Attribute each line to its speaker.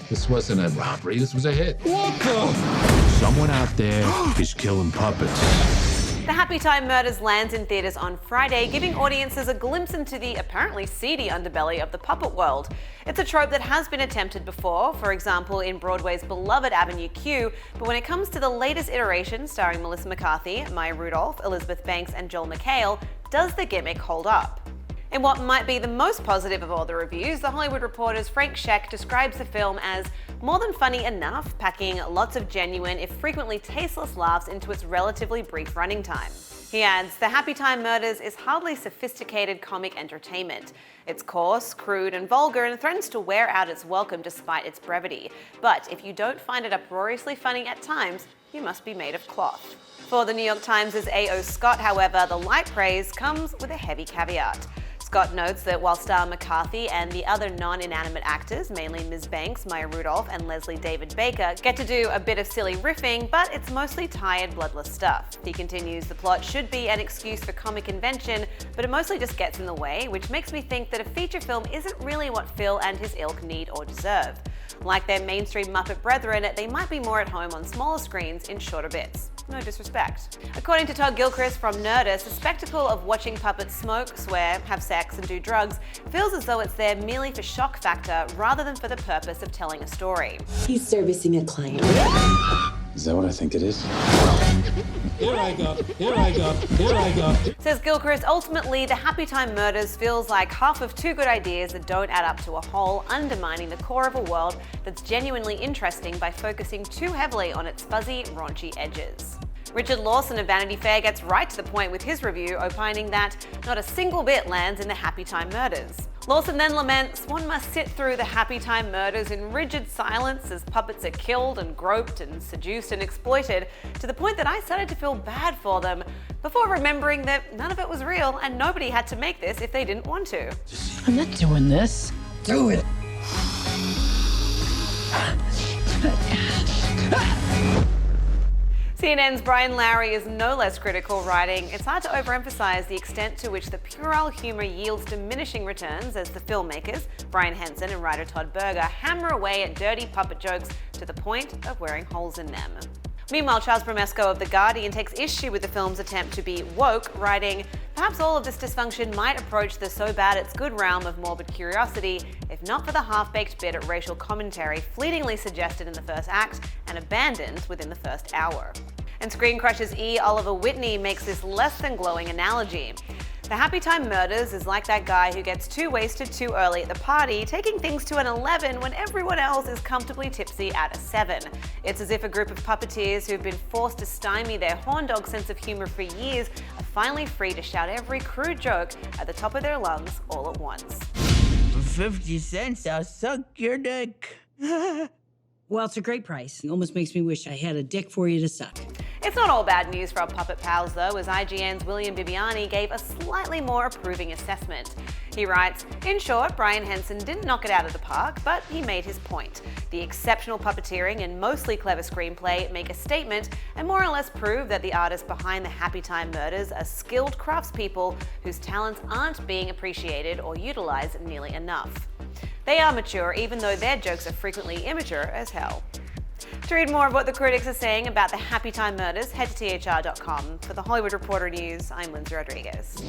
Speaker 1: This wasn't a robbery, this was a hit.
Speaker 2: What the?
Speaker 3: Someone out there is killing puppets.
Speaker 4: The Happytime Murders lands in theaters on Friday, giving audiences a glimpse into the apparently seedy underbelly of the puppet world. It's a trope that has been attempted before, for example in Broadway's beloved Avenue Q, but when it comes to the latest iteration starring Melissa McCarthy, Rudolph, Elizabeth Banks and Joel McHale, does the gimmick hold up? In what might be the most positive of all the reviews, The Hollywood Reporter's Frank Scheck describes the film as more than funny enough, packing lots of genuine, if frequently tasteless laughs into its relatively brief running time. He adds, The Happytime Murders is hardly sophisticated comic entertainment. It's coarse, crude, and vulgar, and threatens to wear out its welcome despite its brevity. But if you don't find it uproariously funny at times, you must be made of cloth. For the New York Times' A.O. Scott, however, the light praise comes with a heavy caveat. Scott notes that while star McCarthy and the other non-inanimate actors, mainly Ms. Banks, Maya Rudolph, and Leslie David Baker, get to do a bit of silly riffing, but it's mostly tired, bloodless stuff. He continues, the plot should be an excuse for comic invention, but it mostly just gets in the way, which makes me think that a feature film isn't really what Phil and his ilk need or deserve. Like their mainstream Muppet brethren, they might be more at home on smaller screens in shorter bits. No disrespect. According to Todd Gilchrist from Nerdist, the spectacle of watching puppets smoke, swear, have sex, and do drugs feels as though it's there merely for shock factor rather than for the purpose of telling a story.
Speaker 5: He's servicing a client.
Speaker 2: Is that what I think it is? Here I go, here I go, here I go.
Speaker 4: Says Gilchrist, ultimately, The Happytime Murders feels like half of two good ideas that don't add up to a whole, undermining the core of a world that's genuinely interesting by focusing too heavily on its fuzzy, raunchy edges. Richard Lawson of Vanity Fair gets right to the point with his review, opining that not a single bit lands in The Happytime Murders. Lawson then laments, one must sit through The Happytime Murders in rigid silence as puppets are killed and groped and seduced and exploited, to the point that I started to feel bad for them, before remembering that none of it was real and nobody had to make this if they didn't want to.
Speaker 6: I'm not doing this.
Speaker 2: Do it.
Speaker 4: CNN's Brian Lowry is no less critical, writing, it's hard to overemphasize the extent to which the puerile humor yields diminishing returns as the filmmakers, Brian Henson and writer Todd Berger, hammer away at dirty puppet jokes to the point of wearing holes in them. Meanwhile, Charles Bramesco of The Guardian takes issue with the film's attempt to be woke, writing, perhaps all of this dysfunction might approach the so bad it's good realm of morbid curiosity, if not for the half-baked bit at racial commentary fleetingly suggested in the first act and abandoned within the first hour. And Screen Crush's E. Oliver Whitney makes this less than glowing analogy. The Happytime Murders is like that guy who gets too wasted too early at the party, taking things to an 11 when everyone else is comfortably tipsy at a 7. It's as if a group of puppeteers who've been forced to stymie their horn dog sense of humor for years are finally free to shout every crude joke at the top of their lungs all at once.
Speaker 6: For 50 cents, I'll suck your dick.
Speaker 5: Well, it's a great price. It almost makes me wish I had a dick for you to suck.
Speaker 4: It's not all bad news for our puppet pals, though, as IGN's William Bibiani gave a slightly more approving assessment. He writes, in short, Brian Henson didn't knock it out of the park, but he made his point. The exceptional puppeteering and mostly clever screenplay make a statement and more or less prove that the artists behind the Happytime Murders are skilled craftspeople whose talents aren't being appreciated or utilized nearly enough. They are mature, even though their jokes are frequently immature as hell. To read more of what the critics are saying about the Happytime Murders, head to THR.com. For the Hollywood Reporter News, I'm Lindsay Rodriguez.